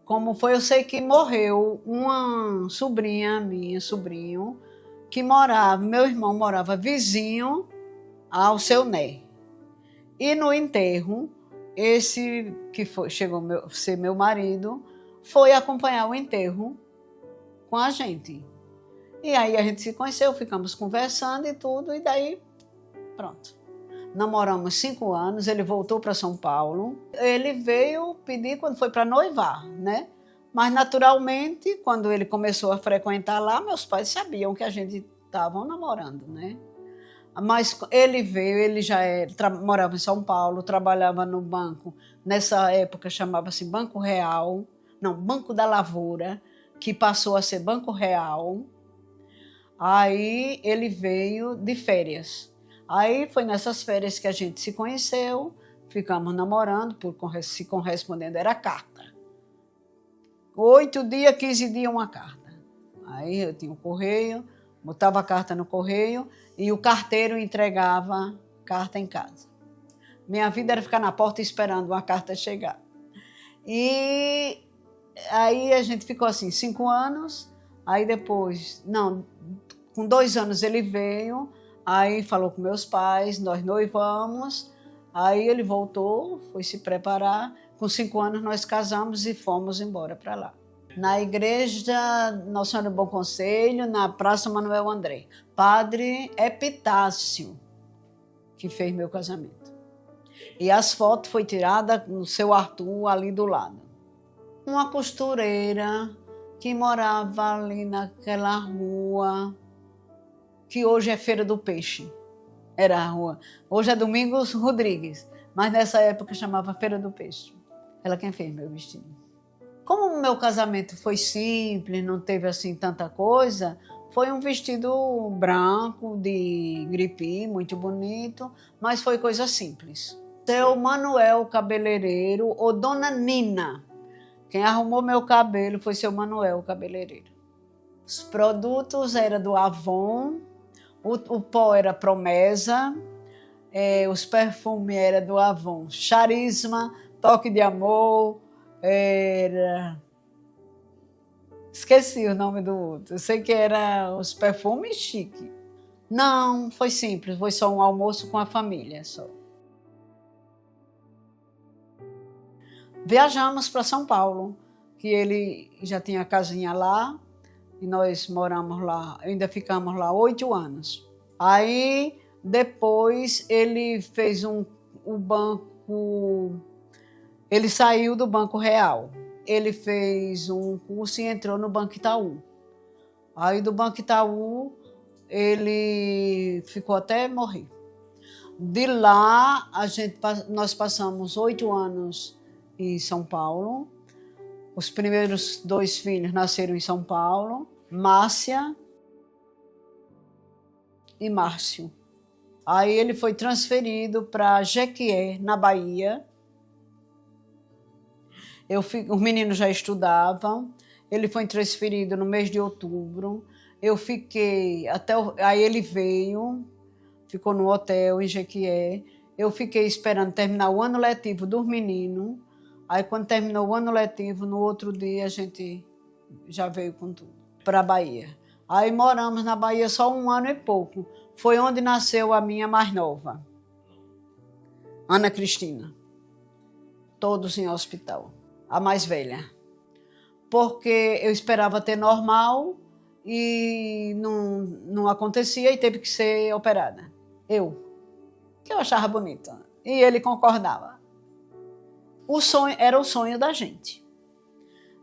como foi, eu sei que morreu uma sobrinha minha, sobrinho, que morava, meu irmão morava vizinho ao seu Né. E no enterro, esse que chegou a ser meu marido, foi acompanhar o enterro com a gente. E aí a gente se conheceu, ficamos conversando e tudo, e daí pronto. Namoramos 5 anos, ele voltou para São Paulo. Ele veio pedir quando foi para noivar, né? Mas naturalmente, quando ele começou a frequentar lá, meus pais sabiam que a gente estava namorando, né? Mas ele veio, ele já morava em São Paulo, trabalhava no banco, nessa época chamava-se Banco Real, não, Banco da Lavoura, que passou a ser Banco Real. Aí ele veio de férias. Aí foi nessas férias que a gente se conheceu, ficamos namorando, se correspondendo era carta. 8 dias, 15 dias, uma carta. Aí eu tinha o correio, botava a carta no correio e o carteiro entregava carta em casa. Minha vida era ficar na porta esperando uma carta chegar. E aí a gente ficou assim 5 anos, aí depois, não, com 2 anos ele veio, aí falou com meus pais, nós noivamos, aí ele voltou, foi se preparar, com 5 anos nós casamos e fomos embora para lá. Na igreja Nossa Senhora do Bom Conselho, na Praça Manuel André, padre Epitácio, que fez meu casamento. E as fotos foi tirada no seu Arthur ali do lado. Uma costureira que morava ali naquela rua, que hoje é Feira do Peixe. Era a rua. Hoje é Domingos Rodrigues, mas nessa época chamava Feira do Peixe. Ela quem fez meu vestido. Como o meu casamento foi simples, não teve assim tanta coisa, foi um vestido branco de gripi, muito bonito, mas foi coisa simples. Seu Manuel cabeleireiro ou Dona Nina. Quem arrumou meu cabelo foi seu Manuel, cabeleireiro. Os produtos eram do Avon, o pó era Promesa, os perfumes eram do Avon. Charisma, Toque de Amor, esqueci o nome do outro. Eu sei que era os perfumes chique. Não, foi simples, foi só um almoço com a família, só. Viajamos para São Paulo, que ele já tinha casinha lá, e nós moramos lá, ainda ficamos lá 8 anos. Aí, depois, ele fez o banco, ele saiu do Banco Real. Ele fez um curso e entrou no Banco Itaú. Aí, do Banco Itaú, ele ficou até morrer. De lá, nós passamos 8 anos em São Paulo. Os primeiros 2 filhos nasceram em São Paulo, Márcia e Márcio. Aí ele foi transferido para Jequié, na Bahia. Os meninos já estudavam. Ele foi transferido no mês de outubro. Eu fiquei aí ele veio, ficou no hotel em Jequié. Eu fiquei esperando terminar o ano letivo dos meninos. Aí quando terminou o ano letivo, no outro dia a gente já veio com tudo para a Bahia. Aí moramos na Bahia só 1 ano e pouco. Foi onde nasceu a minha mais nova, Ana Cristina. Todos em hospital. A mais velha. Porque eu esperava ter normal e não acontecia e teve que ser operada. Que eu achava bonita. E ele concordava. Era o sonho da gente.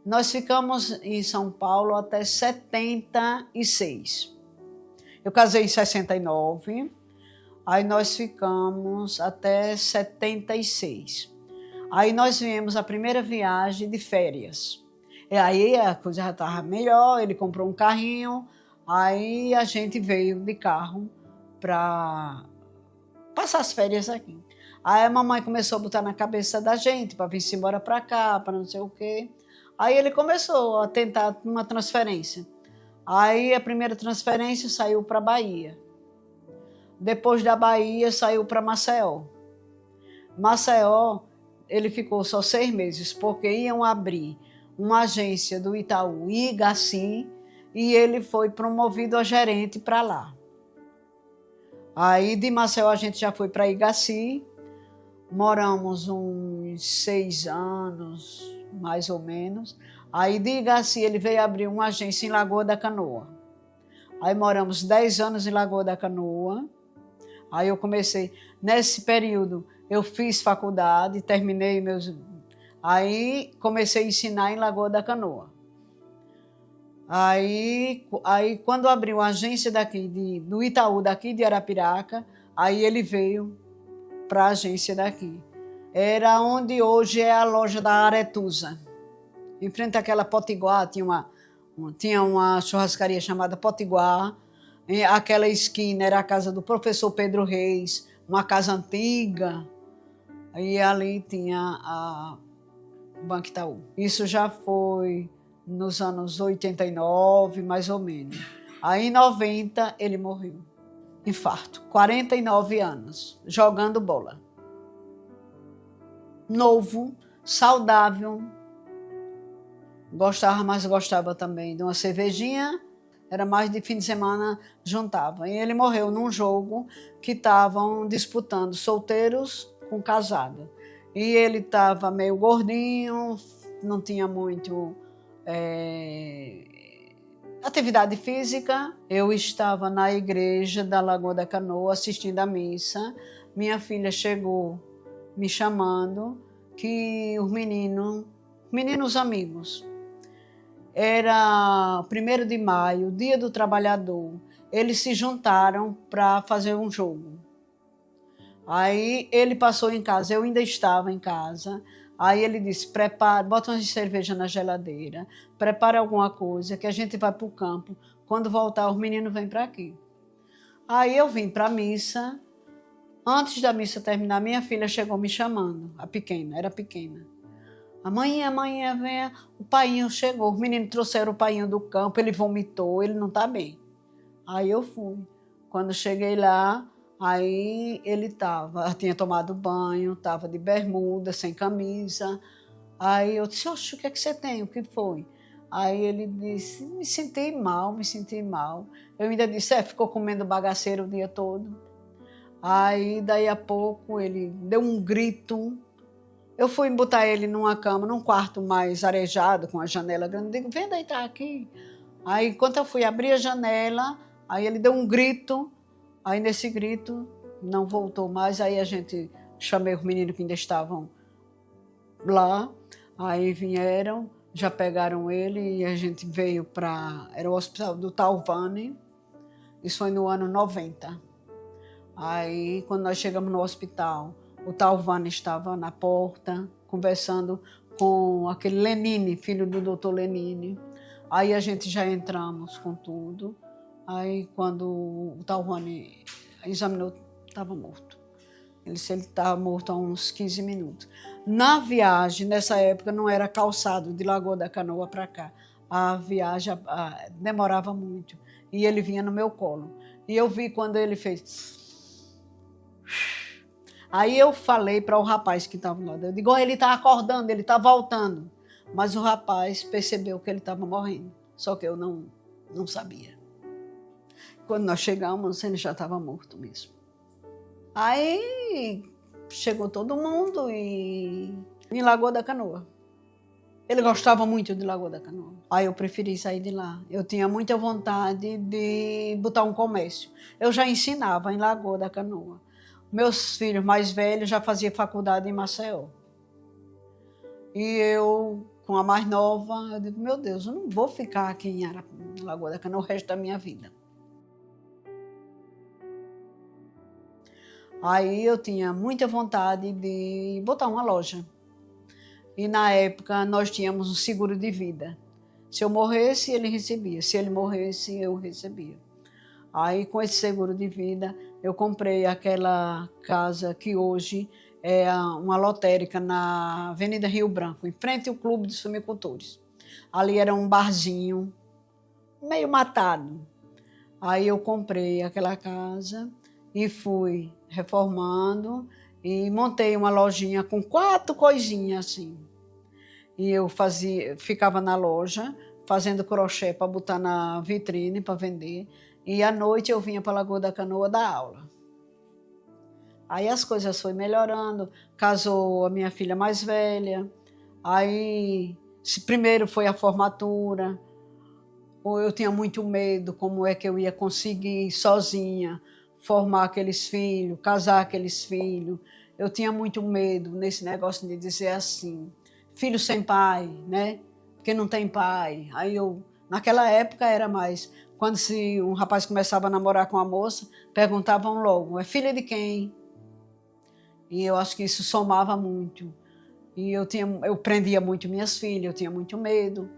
Nós ficamos em São Paulo até 76. Eu casei em 69, aí nós ficamos até 76. Aí nós viemos a primeira viagem de férias. E aí a coisa já estava melhor, ele comprou um carrinho, aí a gente veio de carro para passar as férias aqui. Aí a mamãe começou a botar na cabeça da gente para vir-se embora para cá, para não sei o quê. Aí ele começou a tentar uma transferência. Aí a primeira transferência saiu para Bahia. Depois da Bahia saiu para Maceió. Maceió, ele ficou só 6 meses, porque iam abrir uma agência do Itaú, Igaci, e ele foi promovido a gerente para lá. Aí de Maceió a gente já foi para Igaci, moramos uns 6 anos, mais ou menos. Aí de Igaci ele veio abrir uma agência em Lagoa da Canoa. Aí moramos 10 anos em Lagoa da Canoa. Aí eu comecei, nesse período eu fiz faculdade, terminei Aí comecei a ensinar em Lagoa da Canoa. Aí quando abriu a agência do Itaú daqui de Arapiraca, aí ele veio para a agência daqui. Era onde hoje é a loja da Aretusa. Em frente àquela Potiguar, tinha uma churrascaria chamada Potiguar. Aquela esquina era a casa do professor Pedro Reis, uma casa antiga. E ali tinha o Banco Itaú. Isso já foi nos anos 89, mais ou menos. Aí em 90 ele morreu. Infarto. 49 anos, jogando bola. Novo, saudável. Gostava, mas gostava também de uma cervejinha. Era mais de fim de semana, juntava. E ele morreu num jogo que estavam disputando solteiros com casado. E ele estava meio gordinho, não tinha muito atividade física. Eu estava na igreja da Lagoa da Canoa assistindo a missa. Minha filha chegou me chamando que os meninos amigos, era 1º de maio, Dia do Trabalhador, eles se juntaram para fazer um jogo. Aí ele passou em casa, eu ainda estava em casa. Aí ele disse, bota uma cerveja na geladeira, prepare alguma coisa que a gente vai para o campo. Quando voltar, os meninos vêm para aqui. Aí eu vim para a missa. Antes da missa terminar, minha filha chegou me chamando, a pequena, era pequena. Amanhã, venha. O painho chegou, os meninos trouxeram o painho do campo, ele vomitou, ele não está bem. Aí eu fui. Quando cheguei lá, aí ele tinha tomado banho, estava de bermuda, sem camisa. Aí eu disse, oxe, o que é que você tem? O que foi? Aí ele disse, me senti mal. Eu ainda disse, ficou comendo bagaceiro o dia todo. Aí, daí a pouco, ele deu um grito. Eu fui botar ele numa cama, num quarto mais arejado, com a janela grande. Digo, vem deitar aqui. Aí, quando eu fui abrir a janela, aí ele deu um grito. Aí, nesse grito, não voltou mais. Aí, chamei os meninos que ainda estavam lá. Aí, vieram, já pegaram ele e a gente veio era o hospital do Talvani. Isso foi no ano 90. Aí, quando nós chegamos no hospital, o Talvani estava na porta, conversando com aquele Lenine, filho do doutor Lenine. Aí a gente já entramos com tudo. Aí, quando o Talvani examinou, estava morto. Ele disse que ele estava morto há uns 15 minutos. Na viagem, nessa época, não era calçado de Lagoa da Canoa para cá. A viagem demorava muito. E ele vinha no meu colo. E eu vi quando ele fez... Aí eu falei para o rapaz que estava lá. Eu digo, oh, ele está acordando, ele está voltando. Mas o rapaz percebeu que ele estava morrendo. Só que eu não sabia. Quando nós chegamos, ele já estava morto mesmo. Aí chegou todo mundo em Lagoa da Canoa. Ele gostava muito de Lagoa da Canoa. Aí eu preferi sair de lá. Eu tinha muita vontade de botar um comércio. Eu já ensinava em Lagoa da Canoa. Meus filhos mais velhos já faziam faculdade em Maceió. E eu, com a mais nova, eu digo, meu Deus, eu não vou ficar aqui em Lagoa da Canoa o resto da minha vida. Aí eu tinha muita vontade de botar uma loja. E na época nós tínhamos um seguro de vida. Se eu morresse, ele recebia. Se ele morresse, eu recebia. Aí com esse seguro de vida, eu comprei aquela casa que hoje é uma lotérica na Avenida Rio Branco, em frente ao Clube dos Sumicultores. Ali era um barzinho, meio matado. Aí eu comprei aquela casa e fui reformando e montei uma lojinha com 4 coisinhas assim. E eu ficava na loja fazendo crochê para botar na vitrine para vender. E à noite eu vinha para Lagoa da Canoa dar aula. Aí as coisas foram melhorando, casou a minha filha mais velha. Aí primeiro foi a formatura. Eu tinha muito medo como é que eu ia conseguir sozinha formar aqueles filhos, casar aqueles filhos. Eu tinha muito medo nesse negócio de dizer assim, filho sem pai, né? Porque não tem pai. Aí naquela época era mais, quando um rapaz começava a namorar com a moça, perguntavam logo, é filha de quem? E eu acho que isso somava muito. E eu prendia muito minhas filhas, eu tinha muito medo.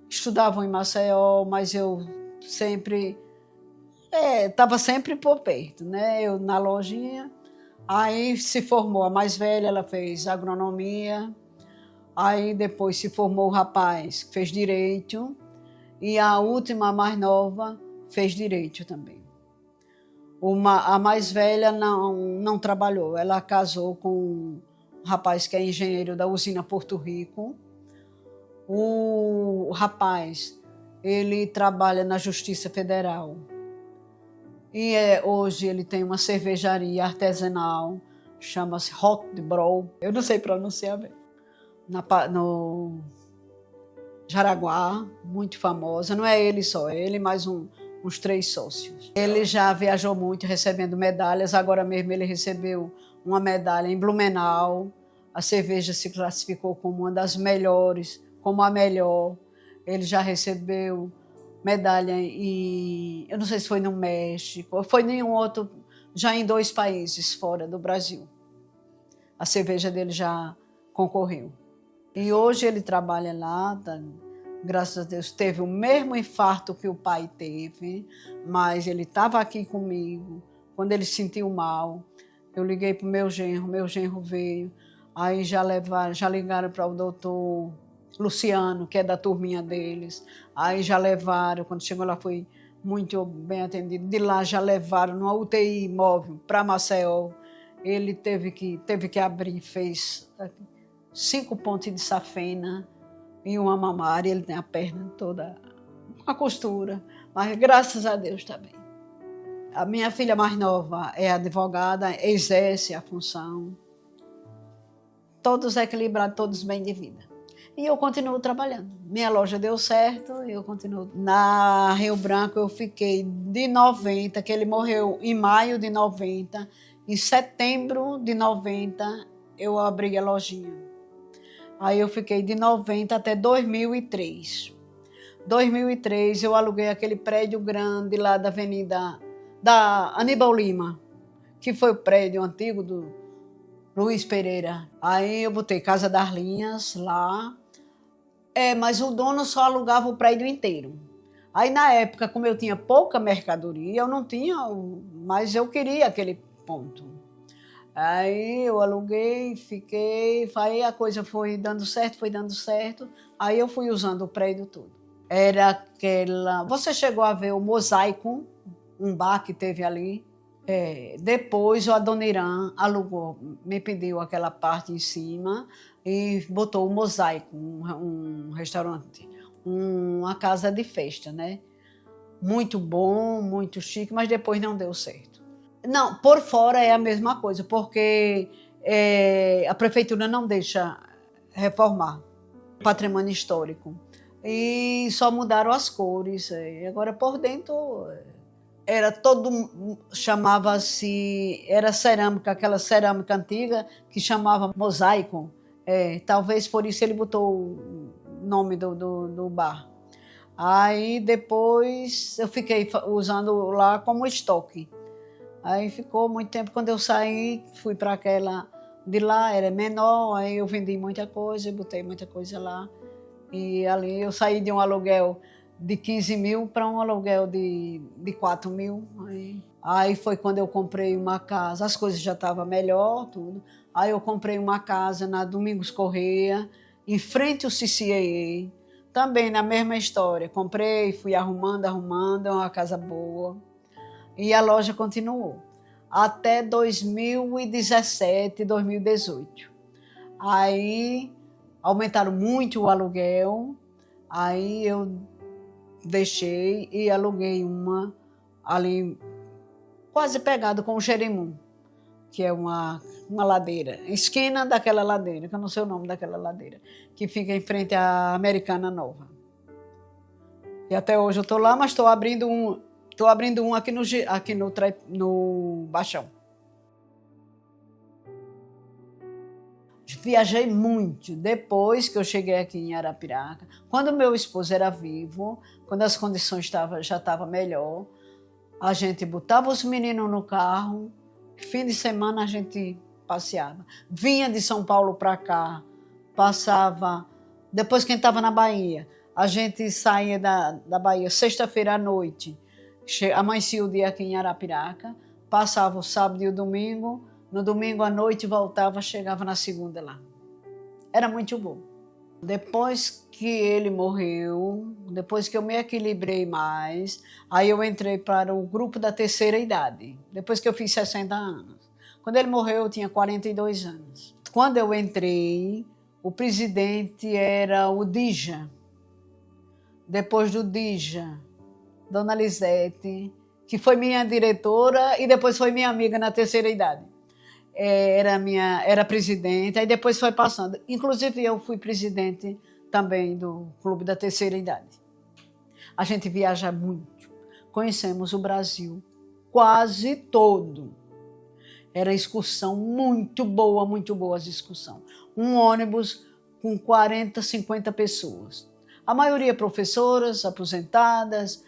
Estudavam em Maceió, mas eu sempre estava sempre por perto, né? Eu na lojinha. Aí se formou a mais velha, ela fez agronomia. Aí depois se formou o rapaz, que fez direito. E a última, a mais nova, fez direito também. A mais velha não trabalhou, ela casou com um rapaz que é engenheiro da usina Porto Rico. O rapaz, ele trabalha na Justiça Federal. E hoje ele tem uma cervejaria artesanal, chama-se Hot Brow. Eu não sei pronunciar bem. No Jaraguá, muito famosa. Não é ele só, é ele mais uns 3 sócios. Ele já viajou muito recebendo medalhas. Agora mesmo ele recebeu uma medalha em Blumenau. A cerveja se classificou como uma das melhores, como a melhor. Ele já recebeu medalha eu não sei se foi no México, ou foi em nenhum outro, já em 2 países fora do Brasil. A cerveja dele já concorreu. E hoje ele trabalha lá, graças a Deus, teve o mesmo infarto que o pai teve, mas ele estava aqui comigo. Quando ele se sentiu mal, eu liguei para o meu genro veio, aí já ligaram para o doutor Luciano, que é da turminha deles, aí já levaram, quando chegou lá foi muito bem atendido, de lá já levaram numa UTI móvel para Maceió, ele teve que abrir, fez 5 pontos de safena e uma mamária, ele tem a perna toda, uma costura, mas graças a Deus está bem. A minha filha mais nova é advogada, exerce a função, todos equilibrados, todos bem de vida. E eu continuo trabalhando. Minha loja deu certo, eu continuo. Na Rio Branco eu fiquei de 90, que ele morreu em maio de 90. Em setembro de 90 eu abri a lojinha. Aí eu fiquei de 90 até 2003. 2003 eu aluguei aquele prédio grande lá da Avenida da Aníbal Lima, que foi o prédio antigo do Luiz Pereira. Aí eu botei Casa das Linhas lá. Mas o dono só alugava o prédio inteiro. Aí, na época, como eu tinha pouca mercadoria, eu não tinha, mas eu queria aquele ponto. Aí eu aluguei, fiquei, aí a coisa foi dando certo. Aí eu fui usando o prédio todo. Era aquela... Você chegou a ver o Mosaico, um bar que teve ali? Depois a dona Irã alugou, me pediu aquela parte em cima e botou o Mosaico, um restaurante, uma casa de festa, né? Muito bom, muito chique, mas depois não deu certo. Não, por fora é a mesma coisa, porque a prefeitura não deixa reformar patrimônio histórico. E só mudaram as cores. Agora, por dentro, era todo... chamava-se... Era cerâmica, aquela cerâmica antiga que chamava Mosaico. Talvez por isso ele botou o nome do bar. Aí, depois, eu fiquei usando lá como estoque. Aí ficou muito tempo. Quando eu saí, fui para aquela de lá, era menor, aí eu vendi muita coisa, botei muita coisa lá. E ali eu saí de um aluguel de 15 mil para um aluguel de 4 mil. Aí foi quando eu comprei uma casa, as coisas já estavam melhor, tudo. Aí eu comprei uma casa na Domingos Correia, em frente ao CCAA, também na mesma história. Comprei, fui arrumando, é uma casa boa. E a loja continuou até 2017, 2018. Aí aumentaram muito o aluguel, aí eu deixei e aluguei uma ali quase pegado com o Jerimum, que é uma ladeira, esquina daquela ladeira, que eu não sei o nome daquela ladeira, que fica em frente à Americana Nova. E até hoje eu estou lá, mas estou abrindo um aqui no Baixão. Viajei muito depois que eu cheguei aqui em Arapiraca. Quando meu esposo era vivo, quando as condições já estavam melhor, a gente botava os meninos no carro, fim de semana a gente passeava. Vinha de São Paulo para cá, passava... Depois quem estava na Bahia, a gente saía da Bahia sexta-feira à noite, amanhecia o dia aqui em Arapiraca, passava o sábado e o domingo, no domingo à noite voltava, chegava na segunda lá. Era muito bom. Depois que ele morreu, depois que eu me equilibrei mais, aí eu entrei para o grupo da terceira idade, depois que eu fiz 60 anos. Quando ele morreu, eu tinha 42 anos. Quando eu entrei, o presidente era o Dija. Depois do Dija, Dona Lisete, que foi minha diretora e depois foi minha amiga na terceira idade. Era presidente, aí depois foi passando. Inclusive, eu fui presidente também do Clube da Terceira Idade. A gente viaja muito, conhecemos o Brasil quase todo. Era excursão muito boa as excursões. Um ônibus com 40, 50 pessoas. A maioria professoras, aposentadas,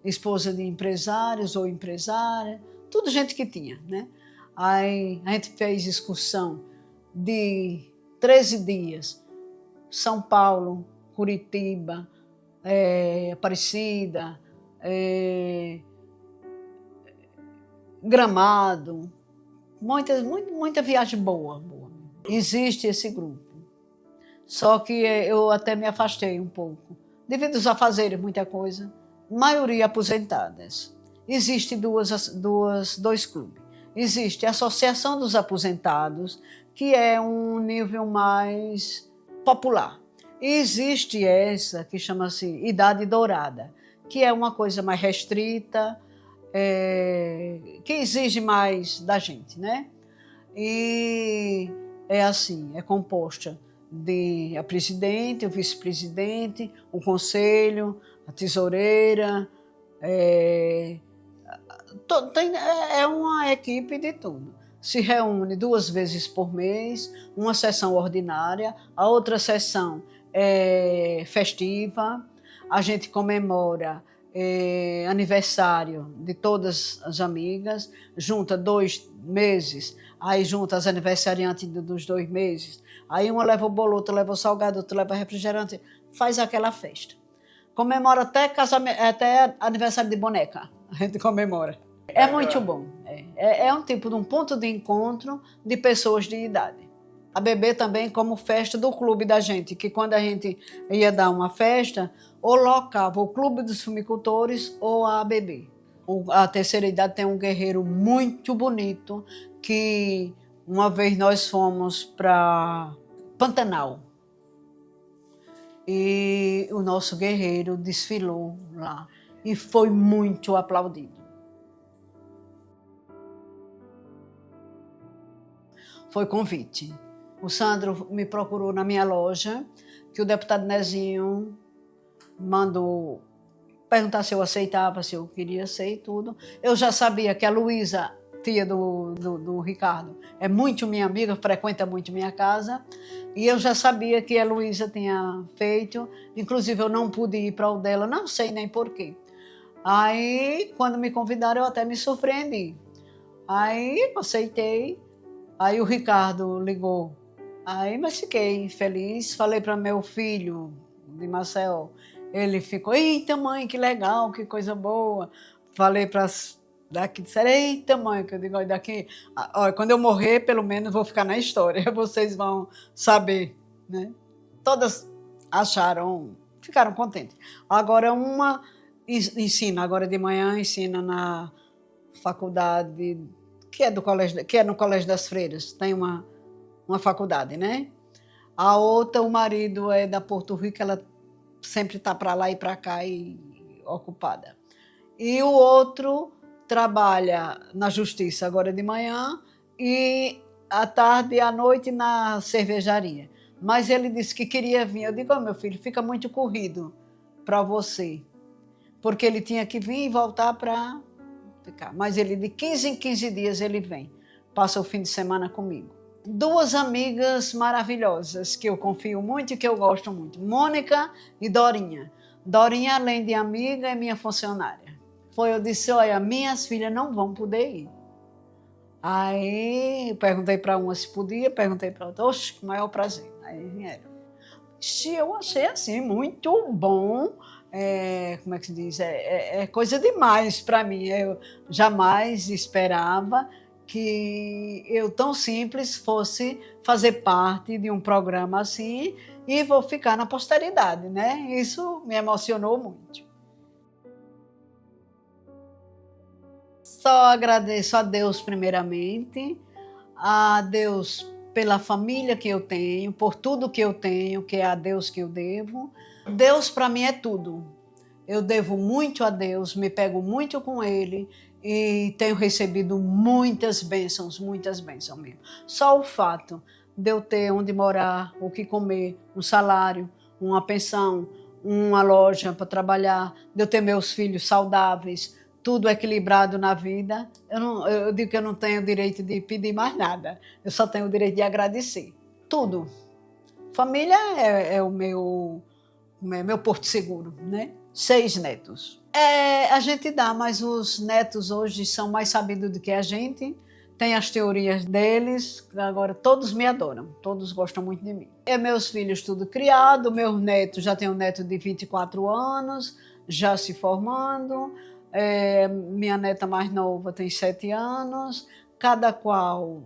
esposa de empresários ou empresária, tudo gente que tinha, né? Aí a gente fez excursão de 13 dias, São Paulo, Curitiba, Aparecida, Gramado, muita viagem boa. Existe esse grupo, só que eu até me afastei um pouco, devido aos afazeres, muita coisa, maioria aposentadas. Existe dois clubes. Existe a Associação dos Aposentados, que é um nível mais popular. E existe essa que chama-se Idade Dourada, que é uma coisa mais restrita, que exige mais da gente, né? E é assim, é composta de a presidente, o vice-presidente, o conselho, a tesoureira, é uma equipe de tudo. Se reúne 2 vezes por mês, uma sessão ordinária, a outra sessão é festiva, a gente comemora aniversário de todas as amigas, junta 2 meses, aí junta as aniversariantes dos 2 meses, aí uma leva o bolo, outra leva o salgado, outra leva refrigerante, faz aquela festa. Comemora até aniversário de boneca, a gente comemora. É muito bom. É um tipo de um ponto de encontro de pessoas de idade. A bebê também como festa do clube da gente, que quando a gente ia dar uma festa, ou locava o clube dos fumicultores ou a bebê. A terceira idade tem um guerreiro muito bonito, que uma vez nós fomos para Pantanal e o nosso guerreiro desfilou lá e foi muito aplaudido. Foi convite. O Sandro me procurou na minha loja, que o deputado Nezinho mandou perguntar se eu aceitava, se eu queria ser e tudo. Eu já sabia que a Luísa, tia do Ricardo, é muito minha amiga, frequenta muito minha casa, e eu já sabia que a Luísa tinha feito, inclusive eu não pude ir para o dela, não sei nem porquê. Aí, quando me convidaram, eu até me surpreendi. Aí, aceitei, aí o Ricardo ligou. Aí, mas fiquei feliz, falei para meu filho, de Marcel, ele ficou, eita mãe, que legal, que coisa boa. Falei para daqui, disseram, eita mãe, que eu digo, olha, daqui, olha, quando eu morrer, pelo menos vou ficar na história, vocês vão saber, né? Todas acharam, ficaram contentes. Agora uma ensina, agora de manhã ensina na faculdade, que é no Colégio das Freiras, tem uma faculdade, né? A outra, o marido é da Porto Rico, ela sempre está para lá e para cá e ocupada. E o outro trabalha na justiça agora de manhã e à tarde e à noite na cervejaria. Mas ele disse que queria vir. Eu digo, meu filho, fica muito corrido para você, porque ele tinha que vir e voltar para ficar. Mas ele, de 15 em 15 dias, ele vem, passa o fim de semana comigo. Duas amigas maravilhosas que eu confio muito e que eu gosto muito, Mônica e Dorinha. Dorinha, além de amiga, é minha funcionária. Eu disse, olha, minhas filhas não vão poder ir. Aí perguntei para uma se podia, perguntei para outra, oxe, com o maior prazer. Aí vieram. Eu achei assim, muito bom, como é que se diz? É coisa demais para mim. Eu jamais esperava que eu, tão simples, fosse fazer parte de um programa assim e vou ficar na posteridade, né? Isso me emocionou muito. Só agradeço a Deus primeiramente, a Deus pela família que eu tenho, por tudo que eu tenho, que é a Deus que eu devo. Deus para mim é tudo. Eu devo muito a Deus, me pego muito com Ele e tenho recebido muitas bênçãos mesmo. Só o fato de eu ter onde morar, o que comer, um salário, uma pensão, uma loja para trabalhar, de eu ter meus filhos saudáveis, tudo equilibrado na vida, eu digo que eu não tenho o direito de pedir mais nada, eu só tenho o direito de agradecer. Tudo. Família é o meu porto seguro, né? 6 netos. A gente dá, mas os netos hoje são mais sabidos do que a gente, tem as teorias deles, agora todos me adoram, todos gostam muito de mim. Meus filhos tudo criado, meus netos, já tenho um neto de 24 anos, já se formando, minha neta mais nova tem 7 anos, cada qual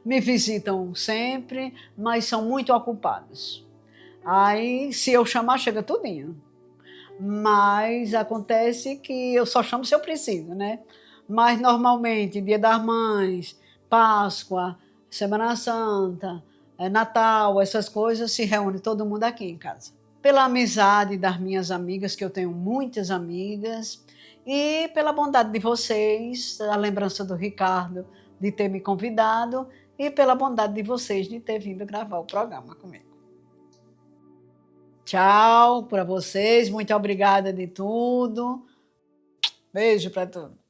me visitam sempre, mas são muito ocupados. Aí, se eu chamar, chega tudinho. Mas acontece que eu só chamo se eu preciso, né? Mas, normalmente, Dia das Mães, Páscoa, Semana Santa, Natal, essas coisas, se reúne todo mundo aqui em casa. Pela amizade das minhas amigas, que eu tenho muitas amigas, e pela bondade de vocês, a lembrança do Ricardo de ter me convidado, e pela bondade de vocês de ter vindo gravar o programa comigo. Tchau para vocês, muito obrigada de tudo. Beijo para todos.